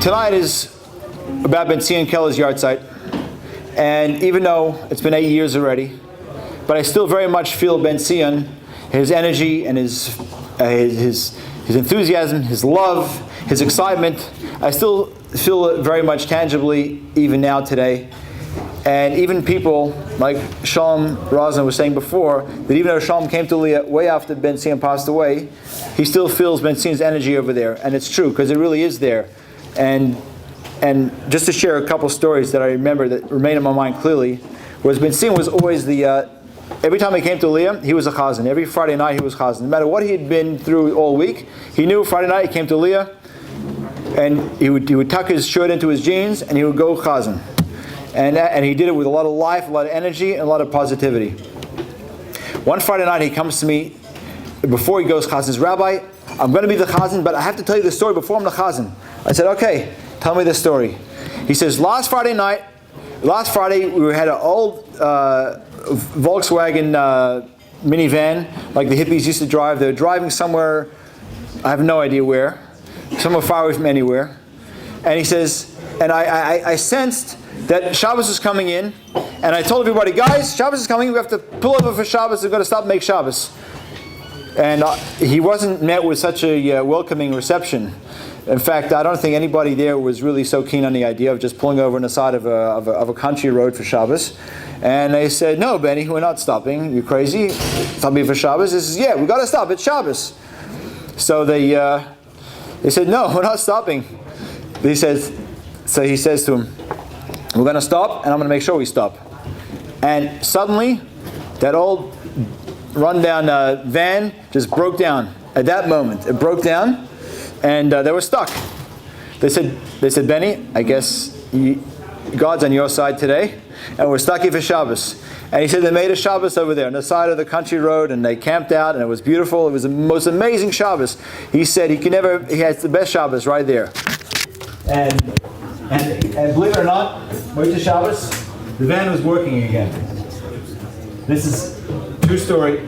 Tonight is about Benzion Keller's Yahrtzeit, and even though it's been 8 years already, but I still very much feel Benzion, his energy and his enthusiasm, his love, his excitement. I still feel it very much tangibly even now today. And even people like Shalom Rosner was saying before, that even though Shalom came to Aliya way after Benzion passed away, he still feels Benzion's energy over there. And it's true, because it really is there. And just to share a couple stories that I remember that remain in my mind clearly, was Benzion was always every time he came to Aliya, he was a chazan. Every Friday night he was chazan. No matter what he had been through all week, he knew Friday night he came to Aliya, and he would tuck his shirt into his jeans, and he would go chazan. And he did it with a lot of life, a lot of energy, and a lot of positivity. One Friday night he comes to me, before he goes chazan, says, "Rabbi, I'm going to be the chazan, but I have to tell you the story before I'm the chazan." I said, "Okay, tell me the story." He says, last Friday we had an old Volkswagen minivan, like the hippies used to drive. They were driving somewhere, I have no idea where, somewhere far away from anywhere. And he says, and I sensed that Shabbos was coming in, and I told everybody, guys, Shabbos is coming, we have to pull over for Shabbos, we've got to stop and make Shabbos. And he wasn't met with such a welcoming reception. In fact, I don't think anybody there was really so keen on the idea of just pulling over on the side of a country road for Shabbos. And they said, "No, Benny, we're not stopping. You crazy? Stopping for Shabbos?" He says, "Yeah, we got to stop. It's Shabbos." So they said, "No, we're not stopping." So he says to him, "We're going to stop, and I'm going to make sure we stop." And suddenly, that old rundown van just broke down. At that moment, it broke down, and they were stuck. They said, "Benny, I guess God's on your side today, and we're stuck here for Shabbos." And he said they made a Shabbos over there on the side of the country road, and they camped out, and it was beautiful. It was the most amazing Shabbos. He said he has the best Shabbos right there. And believe it or not, wait till Shabbos, the van was working again. This is a true story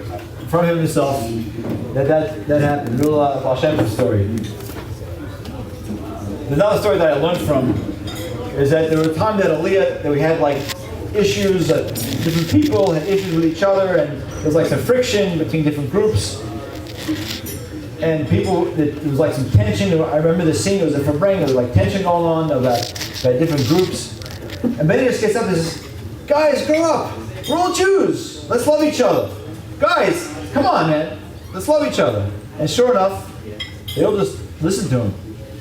from him himself. That happened. Real Baal Shem Tov story. There's another story that I learned from is that there were times at Aliya that we had like issues, different people had issues with each other, and there was like some friction between different groups. And there was like some tension. I remember the scene, it was a Farbrengen, there was like tension going on about different groups. And Benny just gets up and says, "Guys, grow up. We're all Jews. Let's love each other. Guys, come on, man. Let's love each other." And sure enough, they all just listened to him.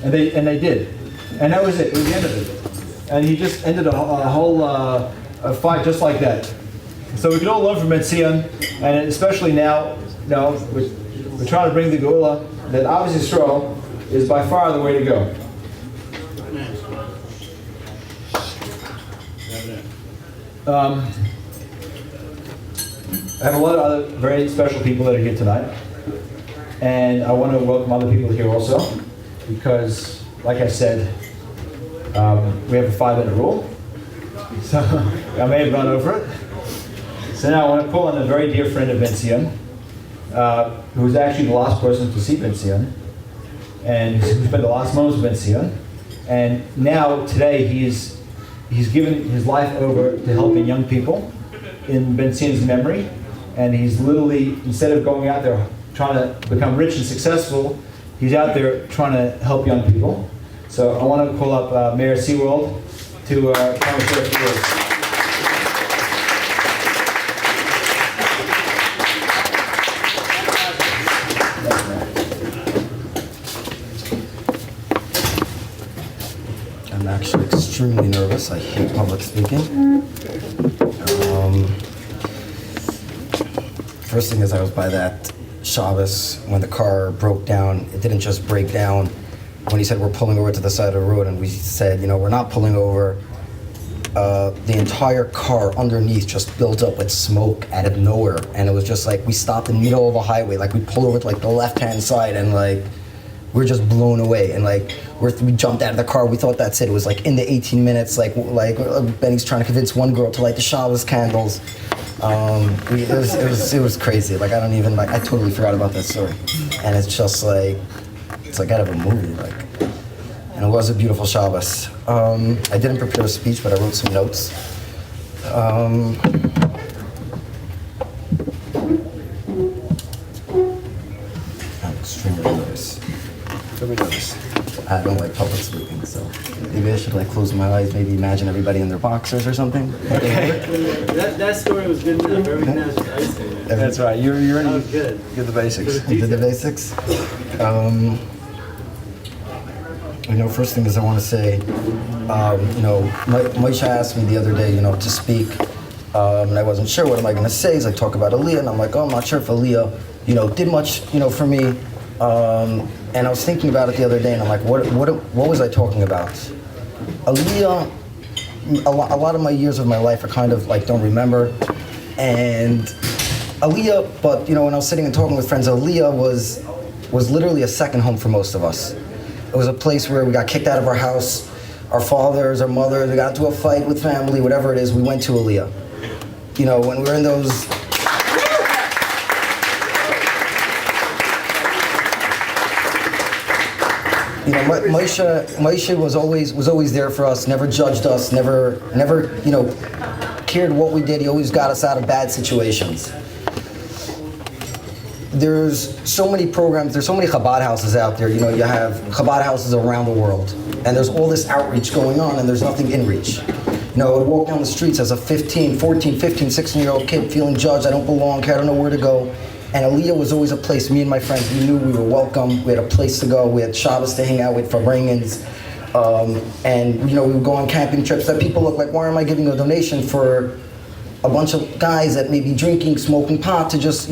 And they did. And that was it. It was the end of it. And he just ended a whole fight just like that. So we can all learn from Benzion, and especially now, we're trying to bring the Geula, that obviously Yisrael is by far the way to go. I have a lot of other very special people that are here tonight, and I want to welcome other people here also, because, like I said, we have a 5-minute rule, so I may have run over it. So now I want to call on a very dear friend of Benzion, who was actually the last person to see Benzion, and who spent the last moments with Benzion. And now, today, he's given his life over to helping young people in Benzion's memory. And he's literally, instead of going out there trying to become rich and successful, he's out there trying to help young people. So I want to call up Mayor Seaworld to come and share a few words. I'm actually extremely nervous. I hate public speaking. First thing is, I was by that Shabbos when the car broke down. It didn't just break down when he said we're pulling over to the side of the road, and we said, we're not pulling over. The entire car underneath just built up with smoke out of nowhere, and it was just like we stopped in the middle of a highway, like we pulled over to like the left-hand side, and like we're just blown away, and like we jumped out of the car. We thought that's it. It was like in the 18 minutes, like Benny's trying to convince one girl to light the Shabbos candles. It was crazy. Like I totally forgot about that story, and it's like out of a movie. and it was a beautiful Shabbos. I didn't prepare a speech, but I wrote some notes. I'm extremely nervous. I don't like public speaking, so maybe I should like close my eyes, maybe imagine everybody in their boxers or something. Okay. That story was good enough. Everything else was icing. That's right. You're That in. was good. You're the basics. I did the basics. First thing is I want to say, Moshe asked me the other day, to speak, and I wasn't sure what am I going to say. He's like, talk about Aliya, and I'm like, oh, I'm not sure if Aliya, did much, for me. And I was thinking about it the other day, and I'm like, what was I talking about? Aliya, a lot of my years of my life I kind of like don't remember, and Aliya, but when I was sitting and talking with friends, Aliya was literally a second home for most of us. It was a place where we got kicked out of our house, our fathers, our mothers, we got into a fight with family, whatever it is, we went to Aliya. When we were in those. Moshe was always there for us, never judged us, never cared what we did. He always got us out of bad situations. There's so many programs, there's so many Chabad houses out there. You have Chabad houses around the world, and there's all this outreach going on, and there's nothing in reach. I would walk down the streets as a 15, 14, 15, 16-year-old kid feeling judged, I don't belong here, I don't know where to go. And Aliya was always a place, me and my friends, we knew we were welcome, we had a place to go, we had Shabbos to hang out with Farbrengens, and we would go on camping trips that people look like, why am I giving a donation for a bunch of guys that may be drinking, smoking pot to just,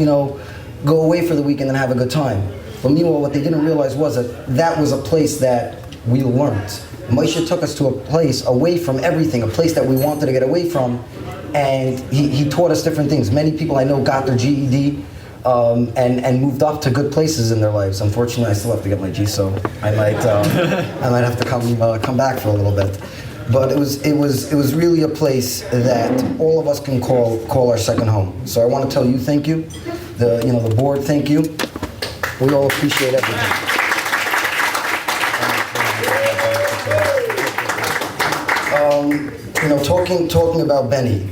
go away for the weekend and have a good time. But meanwhile, what they didn't realize was that was a place that we learned. Moshe took us to a place away from everything, a place that we wanted to get away from, and he taught us different things. Many people I know got their GED, and moved up to good places in their lives. Unfortunately, I still have to get my G, so I might have to come back for a little bit. But it was really a place that all of us can call our second home. So I want to tell you thank you, the board, thank you. We all appreciate everything. Talking about Benny.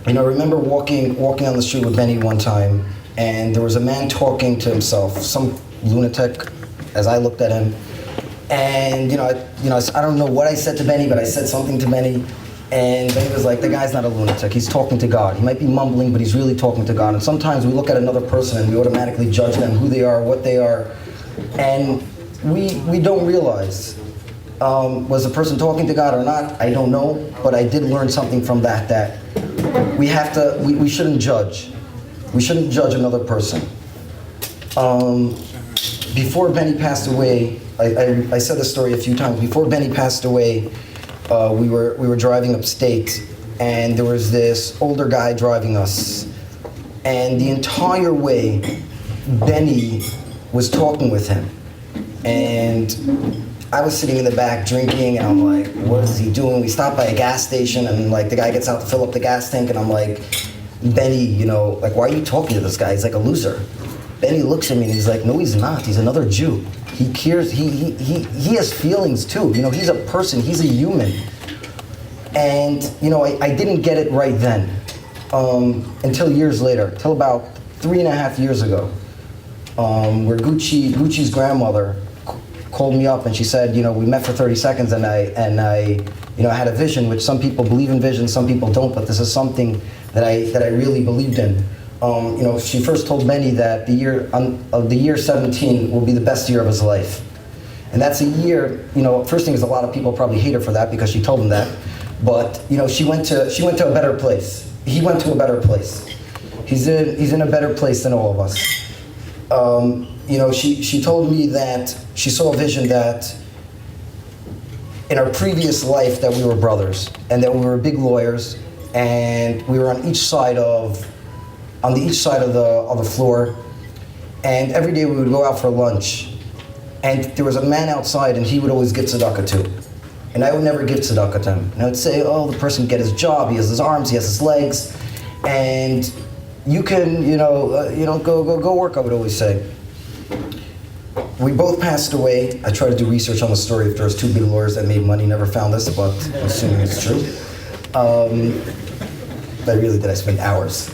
I remember walking on the street with Benny one time, and there was a man talking to himself, some lunatic, as I looked at him. And I don't know what I said to Benny, but I said something to Benny, and Benny was like, "The guy's not a lunatic. He's talking to God. He might be mumbling, but he's really talking to God." And sometimes we look at another person and we automatically judge them, who they are, what they are, and we don't realize. Was the person talking to God or not? I don't know, but I did learn something from that we shouldn't judge. We shouldn't judge another person. Before Benny passed away, I said this story a few times. Before Benny passed away, we were driving upstate, and there was this older guy driving us, and the entire way, Benny was talking with him, and I was sitting in the back drinking, and I'm like, what is he doing? We stopped by a gas station, and like the guy gets out to fill up the gas tank, and I'm like, Benny, why are you talking to this guy? He's like a loser. Benny looks at me and he's like, no, he's not. He's another Jew. He cares. He has feelings too. He's a person. He's a human. And I didn't get it right then, until years later, until about 3.5 years ago, where Gucci's grandmother called me up and she said, we met for 30 seconds and I had a vision, which some people believe in vision, some people don't, but this is something that I really believed in. She first told Benny that the year 17 will be the best year of his life. And that's a year, first thing is a lot of people probably hate her for that because she told him that, but she went to a better place. He went to a better place. He's in a better place than all of us. She told me that she saw a vision that in our previous life that we were brothers and that we were big lawyers and we were on each side of the floor, and every day we would go out for lunch, and there was a man outside and he would always give tzedakah to, and I would never give tzedakah to him. And I would say, oh, the person can get his job, he has his arms, he has his legs, and you can, go work, I would always say. We both passed away. I tried to do research on the story if there was two big lawyers that made money, never found this, but I'm assuming it's true. I really did. I spent hours.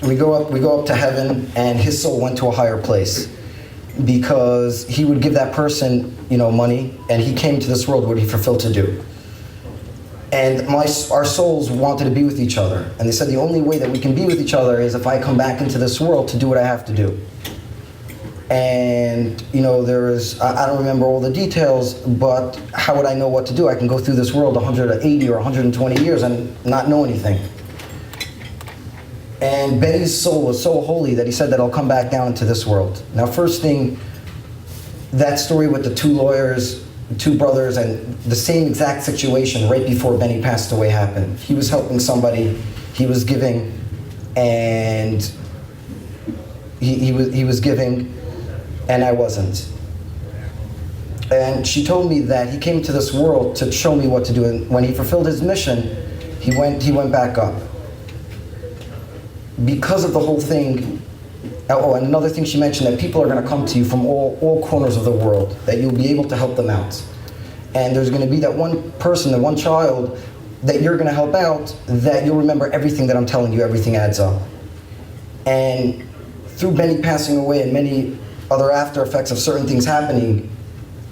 We go up to heaven, and his soul went to a higher place because he would give that person, money, and he came to this world what he fulfilled to do. And our souls wanted to be with each other, and they said the only way that we can be with each other is if I come back into this world to do what I have to do. And there is, I don't remember all the details, but how would I know what to do? I can go through this world 180 or 120 years and not know anything. And Benny's soul was so holy that he said that I'll come back down into this world. Now, first thing, that story with the two lawyers, two brothers, and the same exact situation right before Benny passed away happened. He was helping somebody, he was giving, and he was giving, and I wasn't. And she told me that he came to this world to show me what to do, and when he fulfilled his mission, he went back up. Because of the whole thing, and another thing she mentioned, that people are going to come to you from all corners of the world, that you'll be able to help them out. And there's going to be that one person, that one child, that you're going to help out, that you'll remember everything that I'm telling you, everything adds up. And through Benny passing away and many other after effects of certain things happening,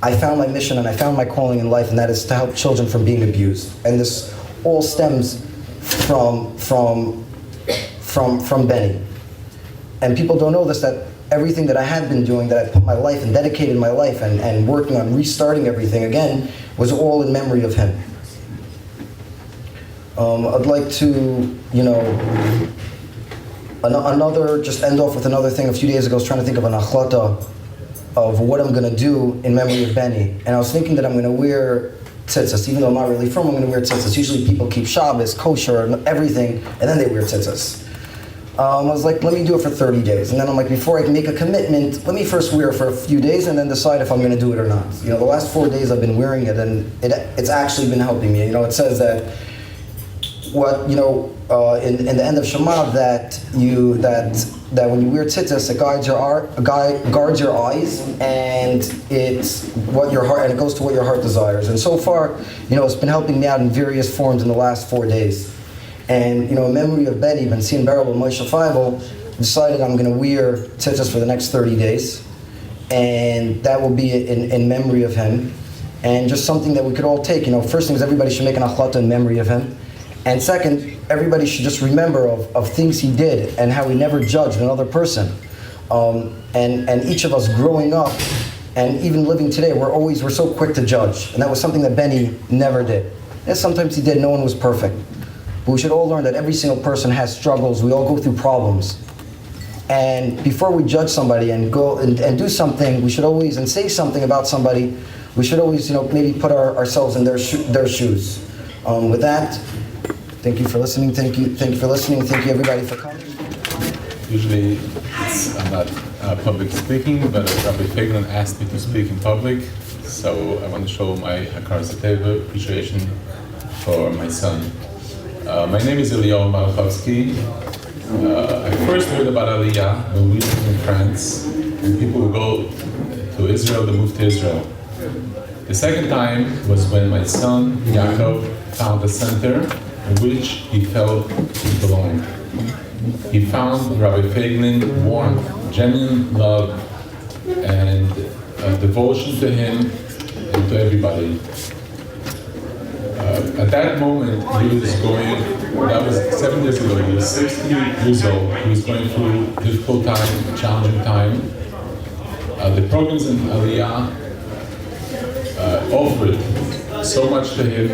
I found my mission and I found my calling in life, and that is to help children from being abused. And this all stems from Benny. And people don't know this, that everything that I have been doing, that I put my life and dedicated my life and working on restarting everything again, was all in memory of him. I'd like to, just end off with another thing. A few days ago I was trying to think of an achlata of what I'm going to do in memory of Benny. And I was thinking that I'm going to wear tzitzis. Even though I'm not really from, I'm going to wear tzitzis. Usually people keep Shabbos, kosher, and everything, and then they wear tzitzis. I was like, let me do it for 30 days. And then I'm like, before I can make a commitment, let me first wear it for a few days and then decide if I'm going to do it or not. The last 4 days I've been wearing it, and it's actually been helping me. It says that in the end of Shema that when you wear tzitzis, it guards your eyes, and it's what your heart, and it goes to what your heart desires. And so far, it's been helping me out in various forms in the last 4 days. And in memory of Benny, Ben Sion Barrel and Moshe Feivel, decided I'm going to wear tzitzis for the next 30 days, and that will be in memory of him, and just something that we could all take. First thing is everybody should make an achlata in memory of him, and second, everybody should just remember of things he did and how he never judged another person. And each of us growing up and even living today, we're so quick to judge, and that was something that Benny never did. And sometimes he did. No one was perfect. But we should all learn that every single person has struggles. We all go through problems. And before we judge somebody and go and do something, we should always, and say something about somebody, we should always, maybe put ourselves in their shoes. With that, thank you for listening. Thank you for listening. Thank you everybody for coming. Usually, I'm not public speaking, but Rabbi Farbrengen asked me to speak in public, so I want to show my Yahrtzeit appreciation for my son. My name is Aliya. I first heard about Aliya when we lived in France, and people would go to Israel to move to Israel. The second time was when my son, Yaakov, found a center in which he felt he belonged. He found Rabbi Farbrengen warmth, genuine love, and devotion to him and to everybody. At that moment, he was going, that was 7 years ago, he was 60 years old. He was going through a difficult time, challenging time. The programs in Aliya offered so much to him,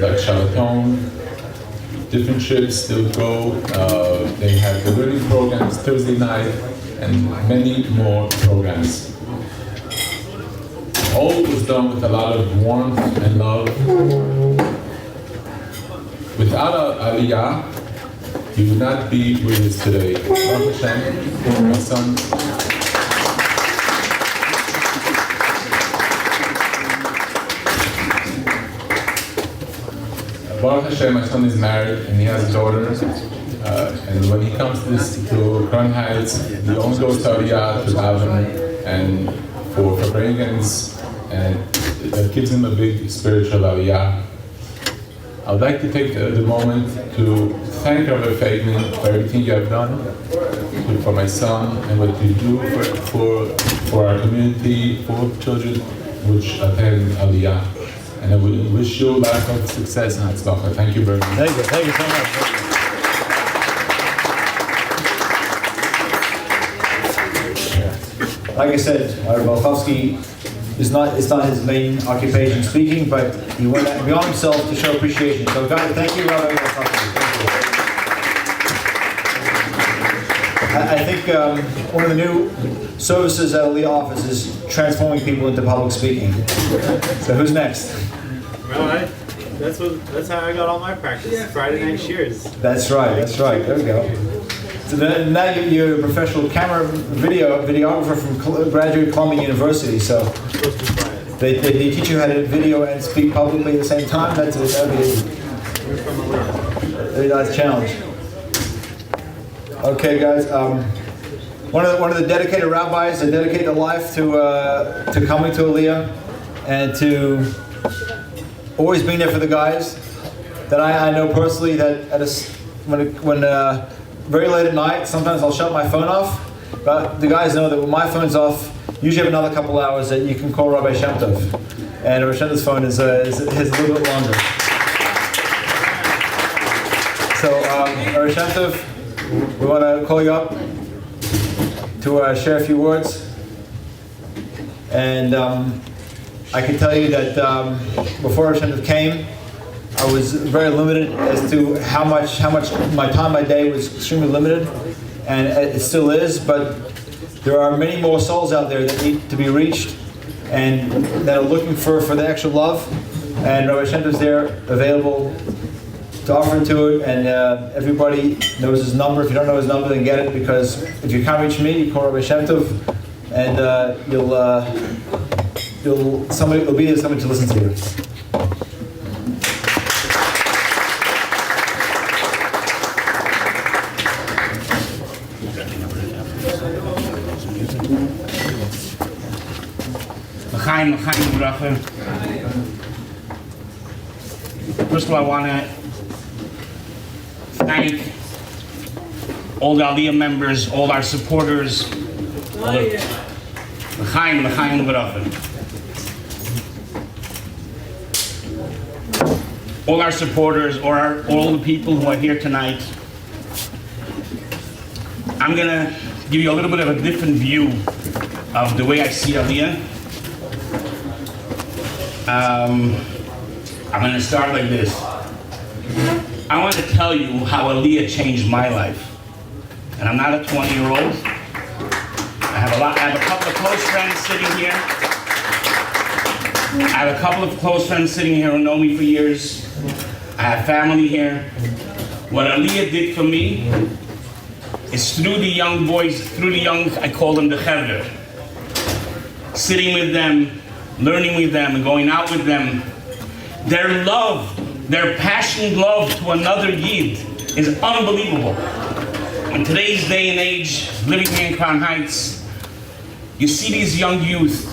like Shabbaton, different trips they would go. They had the learning programs Thursday night, and many more programs. All was done with a lot of warmth and love. Without Aliya, he would not be where he is today. Baruch Hashem, my son. Baruch Hashem, my son is married and he has a daughter. And when he comes to Crown Heights, he only goes to Aliya to daven and for Farbrengens, and that gives him a big spiritual Aliyah. I would like to take the moment to thank Rabbi Feigman for everything you have done for my son and what you do for our community, for children which attend Aliyah. And I wish you a lot of success and hatzlacha. Thank you very much. Thank you so much. Like I said, Balkovsky it's not his main occupation speaking, but he went beyond himself to show appreciation. So guys, thank you, Rabbi Balkovsky. I think one of the new services at Aliya office is transforming people into public speaking. So who's next? Well, that's how I got all my practice. Friday night shears. That's right. There we go. So now you're a professional videographer from graduate Columbia University. So they teach you how to video and speak publicly at the same time. That'd be a very nice challenge. Okay, guys. One of the dedicated rabbis that dedicated their life to coming to Aliya and to always being there for the guys. That I know personally that when very late at night, sometimes I'll shut my phone off. But the guys know that when my phone's off, usually have another couple hours that you can call Rabbi Shem Tov. And Rabbi Shem Tov's phone is a little bit longer. So Rabbi Shem Tov, we want to call you up to share a few words. And I can tell you that before Rabbi Shem Tov came, I was very limited as to how much my day was extremely limited, and it still is. But there are many more souls out there that need to be reached, and that are looking for the extra love. And Rabbi Shem Tov's there, available to offer to it. And everybody knows his number. If you don't know his number, then get it, because if you can't reach me, you call Rabbi Shem Tov, and there'll be somebody to listen to you. First of all, I want to thank all the Aliya members, all our supporters, all our supporters, or all the people who are here tonight. I'm going to give you a little bit of a different view of the way I see Aliya. I'm going to start like this. I want to tell you how Aliya changed my life. And I'm not a 20-year-old. I have a couple of close friends sitting here. I have a couple of close friends sitting here who know me for years. I have family here. What Aliya did for me is through the young boys, I call them the checkered. Sitting with them, learning with them, and going out with them. Their love, their passionate love to another Yid is unbelievable. In today's day and age, living here in Crown Heights, you see these young youth